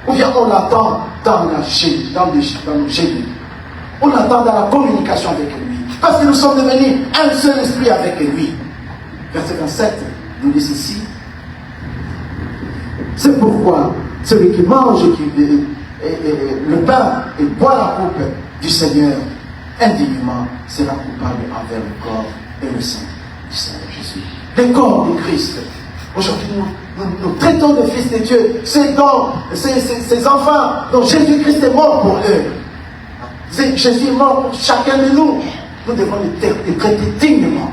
Ou bien on l'attend dans nos génies. On l'attend dans la communication avec lui. Parce que nous sommes devenus un seul esprit avec lui. Verset 27 nous dit ceci. C'est pourquoi celui qui mange le pain et boit la coupe du Seigneur indignement sera coupable envers le corps et le sang du Seigneur Jésus. Le corps de Christ. Aujourd'hui, nous traitons des fils de Dieu, ces enfants dont Jésus-Christ est mort pour eux. Jésus est mort pour chacun de nous. Nous devons les traiter dignement.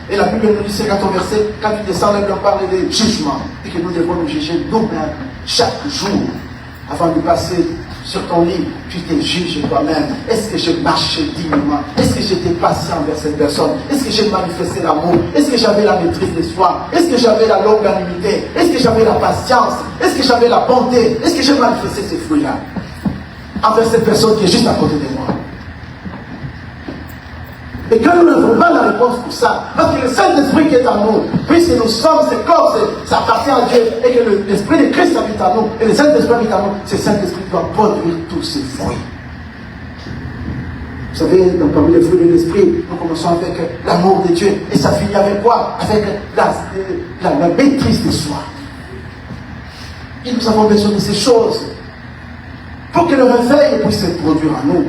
Et la Bible nous dit, c'est 14 versets, quand tu descends, là, on parle de jugement. Et que nous devons nous juger nous-mêmes chaque jour. Avant de passer sur ton lit, tu te juges toi-même. Est-ce que j'ai marché dignement? Est-ce que j'étais patient envers cette personne? Est-ce que j'ai manifesté l'amour? Est-ce que j'avais la maîtrise de soi? Est-ce que j'avais la longanimité? Est-ce que j'avais la patience? Est-ce que j'avais la bonté? Est-ce que j'ai manifesté ces fruits-là envers cette personne qui est juste à côté de moi? Et quand nous n'avons pas la réponse pour ça, parce que le Saint-Esprit qui est en nous, puisque nous sommes ce corps, ça appartient à Dieu, et que l'Esprit de Christ habite en nous, et le Saint-Esprit habite en nous, ce Saint-Esprit doit produire tous ces fruits. Vous savez, parmi les fruits de l'Esprit, nous commençons avec l'amour de Dieu, et ça finit avec quoi? Avec la maîtrise de soi. Et nous avons besoin de ces choses pour que le réveil puisse se produire en nous.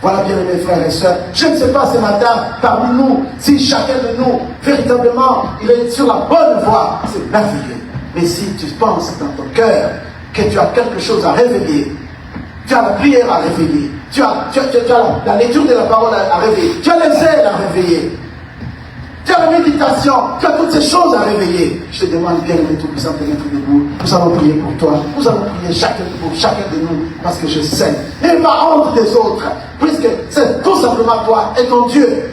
Voilà, bien mes frères et sœurs, je ne sais pas ce matin, parmi nous, si chacun de nous, véritablement, il est sur la bonne voie, c'est merveilleux. Mais si tu penses dans ton cœur que tu as quelque chose à réveiller, tu as la prière à réveiller, tu as la lecture de la parole à réveiller, tu as les ailes à réveiller, tu as la méditation, tu as toutes ces choses à réveiller. Je te demande bien de tout puissant de mettre debout. Nous allons prier pour toi. Nous allons prier pour chacun de nous. Parce que je sais. Et pas honte des autres. Puisque c'est tout simplement toi et ton Dieu.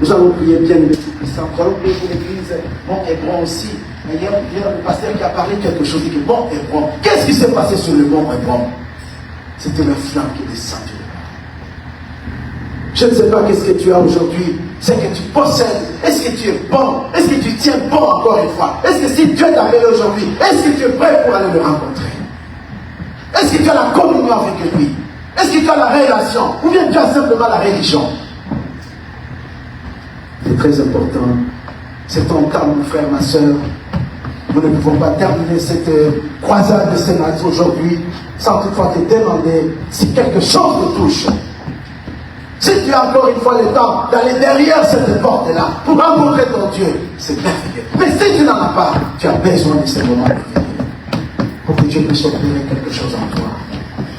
Nous allons prier bien de tout puissant. Nous allons prier pour l'église Mont-Hébron aussi. Mais il y a le pasteur qui a parlé quelque chose. Il dit que Mont-Hébron. Qu'est-ce qui s'est passé sur le Mont-Hébron? C'était la flamme qui est descendue. Je ne sais pas qu'est-ce que tu as aujourd'hui, c'est que tu possèdes. Est-ce que tu es bon? Est-ce que tu tiens bon encore une fois? Est-ce que si Dieu t'a appelé aujourd'hui, est-ce que tu es prêt pour aller le rencontrer? Est-ce que tu as la communion avec lui? Est-ce que tu as la relation? Ou bien tu as simplement la religion? C'est très important. C'est ton temps, mon frère, ma soeur. Nous ne pouvons pas terminer cette croisade de Sénat aujourd'hui sans toutefois te demander si quelque chose te touche. Si tu as encore une fois le temps d'aller derrière cette porte-là pour rencontrer ton Dieu, c'est merveilleux. Mais si tu n'en as pas, tu as besoin de ces moments de venir. Pour que Dieu puisse opérer quelque chose en toi.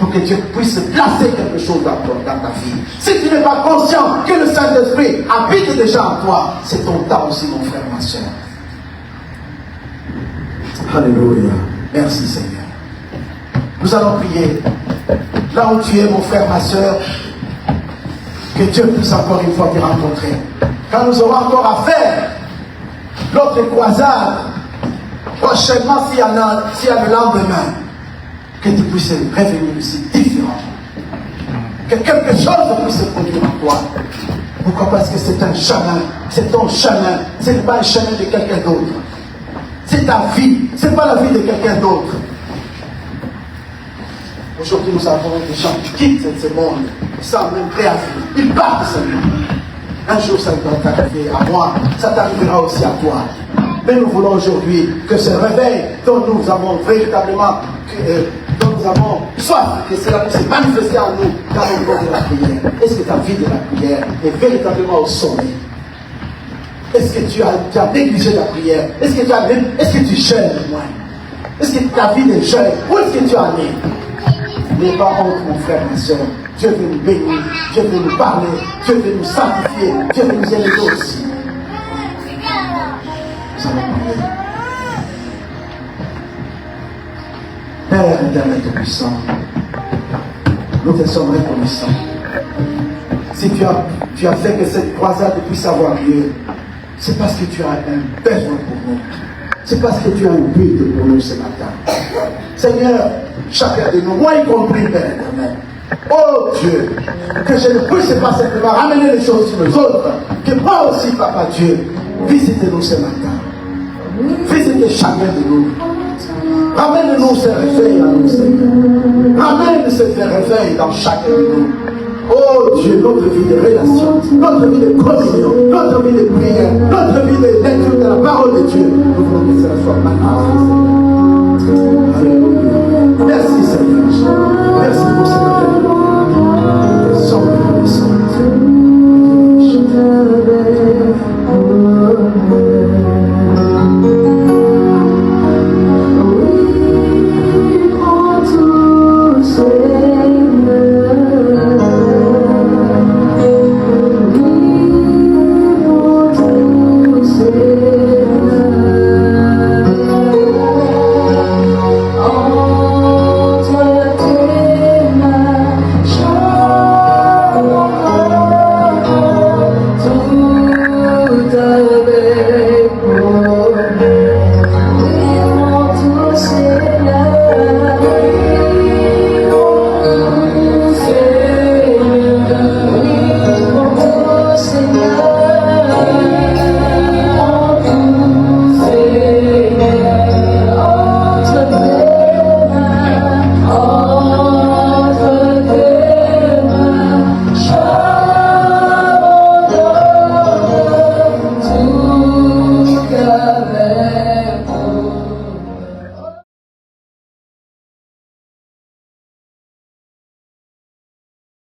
Pour que Dieu puisse placer quelque chose dans ta vie. Si tu n'es pas conscient que le Saint-Esprit habite déjà en toi, c'est ton temps aussi, mon frère, ma soeur. Alléluia. Merci, Seigneur. Nous allons prier. Là où tu es, mon frère, ma soeur, que Dieu puisse encore une fois te rencontrer. Quand nous aurons encore à faire l'autre croisade, prochainement, s'il y a le lendemain, que tu puisses revenir ici différent. Que quelque chose puisse se produire en toi. Pourquoi? Parce que c'est un chemin, c'est ton chemin, ce n'est pas un chemin de quelqu'un d'autre. C'est ta vie, ce n'est pas la vie de quelqu'un d'autre. Aujourd'hui, nous avons des gens qui quittent ce monde sans même préavis. Ils partent seulement. Un jour, ça doit t'arriver à moi, ça t'arrivera aussi à toi. Mais nous voulons aujourd'hui que ce réveil dont nous avons véritablement, dont nous avons soif, que cela puisse manifester en nous dans le monde de la prière. Est-ce que ta vie de la prière est véritablement au sommet? Est-ce que tu as négligé la prière? Est-ce que tu jeûnes moins? Est-ce que ta vie de jeûne? Où est-ce que tu en es? N'aie pas honte, mon frère, ma soeur. Dieu veut nous bénir, Dieu veut nous parler, Dieu veut nous sanctifier, Dieu veut nous aider aussi. Nous allons prier. Père éternel tout-puissant, nous te sommes reconnaissants. Si tu as fait que cette croisade puisse avoir lieu, c'est parce que tu as un besoin pour nous. C'est parce que tu as un but pour nous ce matin. Seigneur, chacun de nous, moi y compris, Père éternel, oh Dieu, que je ne puisse pas simplement ramener les choses sur les autres, que moi aussi, Papa Dieu, visitez-nous ce matin. Visitez chacun de nous. Ramène-nous ce réveil à nous, Seigneur. Ramène ce réveil dans chacun de nous. Oh Dieu, notre vie de relation, notre vie de communion, notre vie de prière, notre vie de lecture